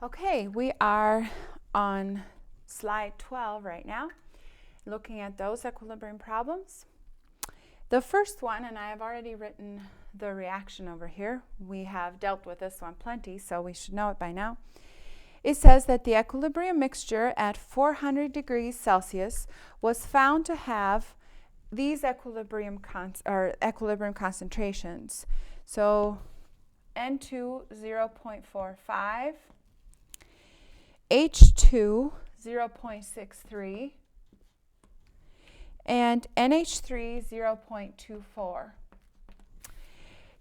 Okay, we are on slide 12 right now, looking at those equilibrium problems. The first one, and I have already written the reaction over here. We have dealt with this one plenty, so we should know it by now. It says that the equilibrium mixture at 400 degrees Celsius was found to have these equilibrium concentrations. So N2 0.45, H2 0.63, and NH3 0.24.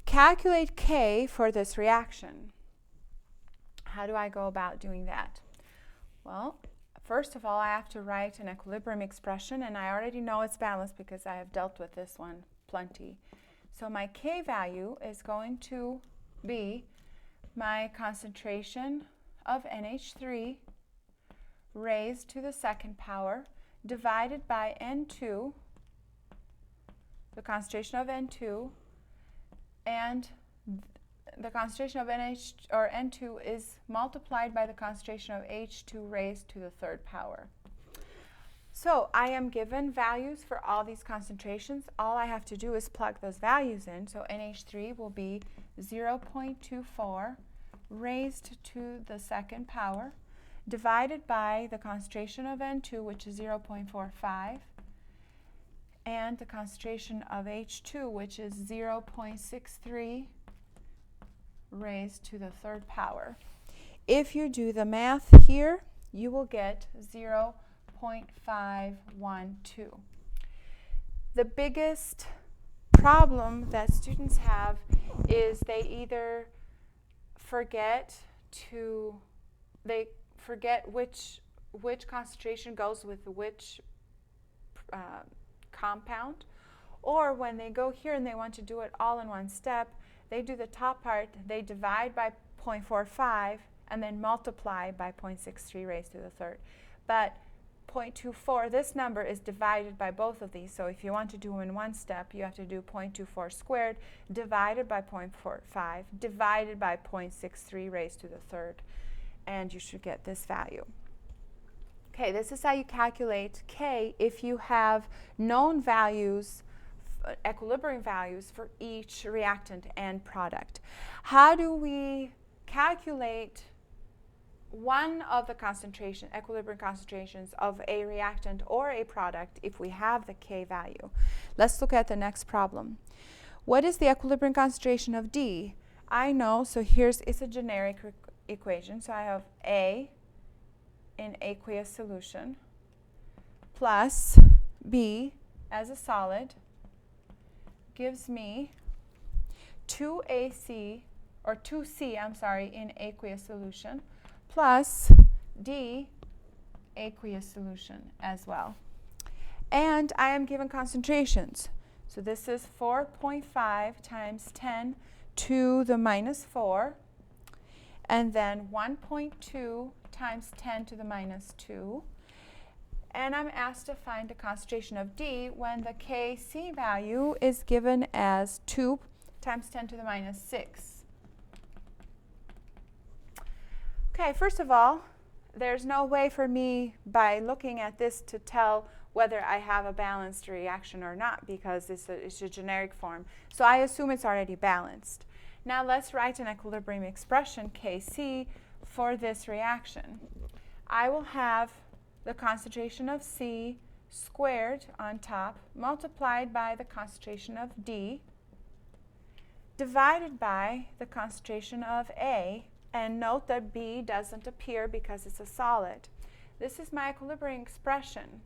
Calculate K for this reaction. How do I go about doing that? Well, first of all, I have to write an equilibrium expression, and I already know it's balanced because I have dealt with this one plenty. So my K value is going to be my concentration of NH3 raised to the second power divided by N2, the concentration of N2, and the concentration of N2 is multiplied by the concentration of H2 raised to the third power. So I am given values for all these concentrations. All I have to do is plug those values in. So NH3 will be 0.24 raised to the second power divided by the concentration of N2, which is 0.45, and the concentration of H2, which is 0.63 raised to the third power. If you do the math here, you will get 0.512. The biggest problem that students have is they either forget which concentration goes with which compound, or when they go here and they want to do it all in one step, they do the top part, they divide by 0.45 and then multiply by 0.63 raised to the third. But 0.24, this number is divided by both of these, so if you want to do in one step, you have to do 0.24 squared divided by 0.45 divided by 0.63 raised to the third, and you should get this value. Okay, this is how you calculate K if you have known values, equilibrium values for each reactant and product. How do we calculate one of the equilibrium concentrations of a reactant or a product if we have the K value? Let's look at the next problem. What is the equilibrium concentration of D? I know, so it's a generic equation. So I have A in aqueous solution plus B as a solid gives me 2C in aqueous solution plus D aqueous solution as well. And I am given concentrations. So this is 4.5 times 10 to the minus 4, and then 1.2 times 10 to the minus 2. And I'm asked to find the concentration of D when the Kc value is given as 2 times 10 to the minus 6. Okay, first of all, there's no way for me by looking at this to tell whether I have a balanced reaction or not because it's a generic form. So I assume it's already balanced. Now let's write an equilibrium expression, Kc, for this reaction. I will have the concentration of C squared on top multiplied by the concentration of D divided by the concentration of A, and note that B doesn't appear because it's a solid. This is my equilibrium expression,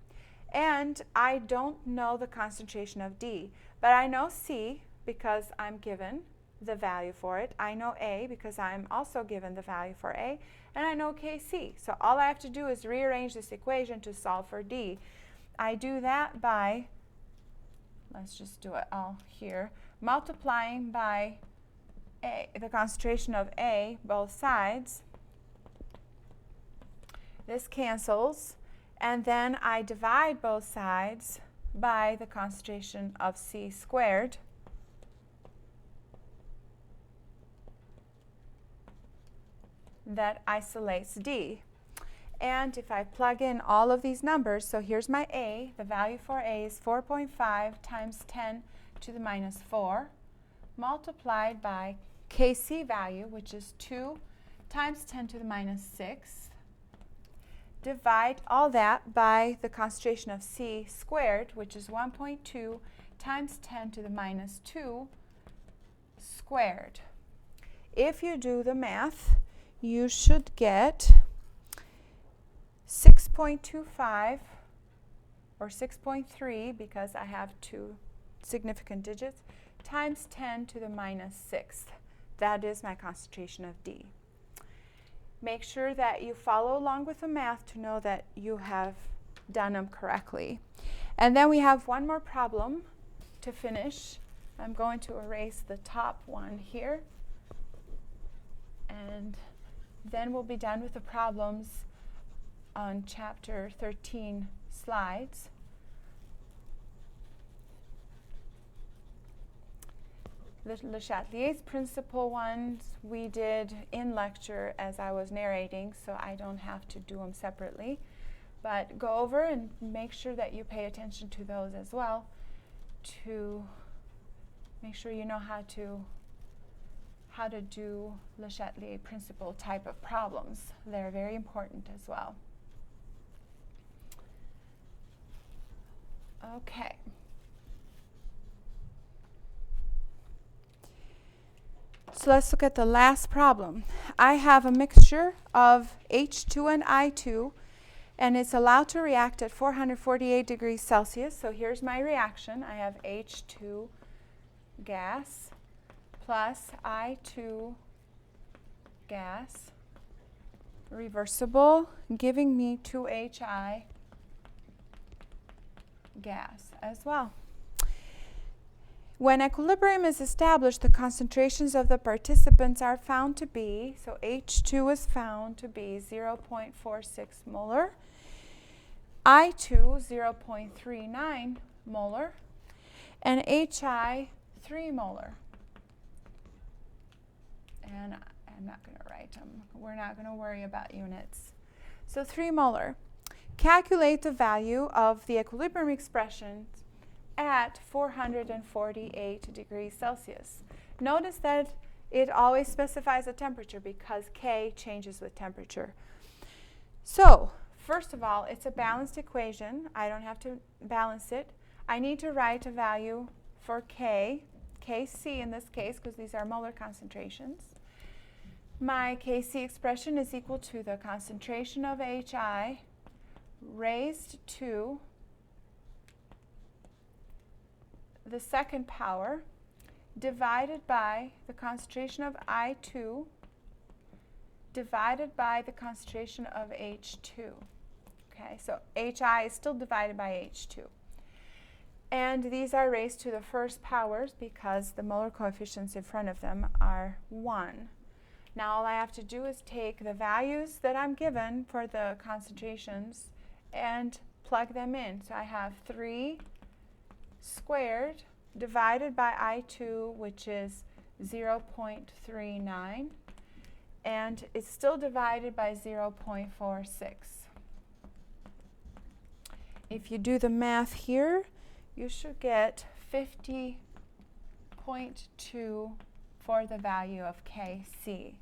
and I don't know the concentration of D, but I know C because I'm given the value for it. I know A because I'm also given the value for A, and I know Kc. So all I have to do is rearrange this equation to solve for D. I do that by, let's just do it all here, multiplying by the concentration of A, both sides. This cancels, and then I divide both sides by the concentration of C squared. that isolates D. And if I plug in all of these numbers, so here's my A, the value for A is 4.5 times 10 to the minus 4, multiplied by Kc value, which is 2 times 10 to the minus 6. Divide all that by the concentration of C squared, which is 1.2 times 10 to the minus 2 squared. If you do the math, you should get 6.25 or 6.3, because I have two significant digits, times 10 to the minus 6th. That is my concentration of D. Make sure that you follow along with the math to know that you have done them correctly. And then we have one more problem to finish. I'm going to erase the top one here. And then we'll be done with the problems on chapter 13 slides. The Le Chatelier's principle ones we did in lecture as I was narrating, so I don't have to do them separately. But go over and make sure that you pay attention to those as well, to make sure you know how to do Le Chatelier principle type of problems. They're very important as well. Okay. So let's look at the last problem. I have a mixture of H2 and I2, and it's allowed to react at 448 degrees Celsius. So here's my reaction. I have H2 gas plus I2 gas, reversible, giving me 2HI gas as well. When equilibrium is established, the concentrations of the participants are found to be, so H2 is found to be 0.46 molar, I2 0.39 molar, and HI 3 molar. And I'm not going to write them. We're not going to worry about units. So 3 molar. Calculate the value of the equilibrium expressions at 448 degrees Celsius. Notice that it always specifies a temperature because K changes with temperature. So, first of all, it's a balanced equation. I don't have to balance it. I need to write a value for K, Kc in this case, because these are molar concentrations. My Kc expression is equal to the concentration of HI raised to the second power divided by the concentration of I2 divided by the concentration of H2. Okay, so HI is still divided by H2. And these are raised to the first powers because the molar coefficients in front of them are 1. Now all I have to do is take the values that I'm given for the concentrations and plug them in. So I have 3 squared divided by I2, which is 0.39, and it's still divided by 0.46. If you do the math here, you should get 50.2 for the value of Kc.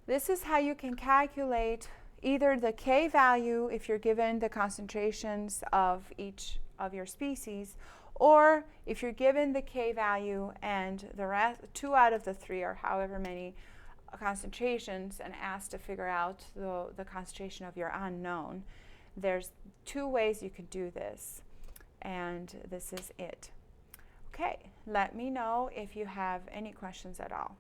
This is how you can calculate either the K value if you're given the concentrations of each of your species, or if you're given the K value and the rest, 2 out of the 3 or however many concentrations, and asked to figure out the concentration of your unknown. There's 2 ways you could do this, and this is it. Okay, let me know if you have any questions at all.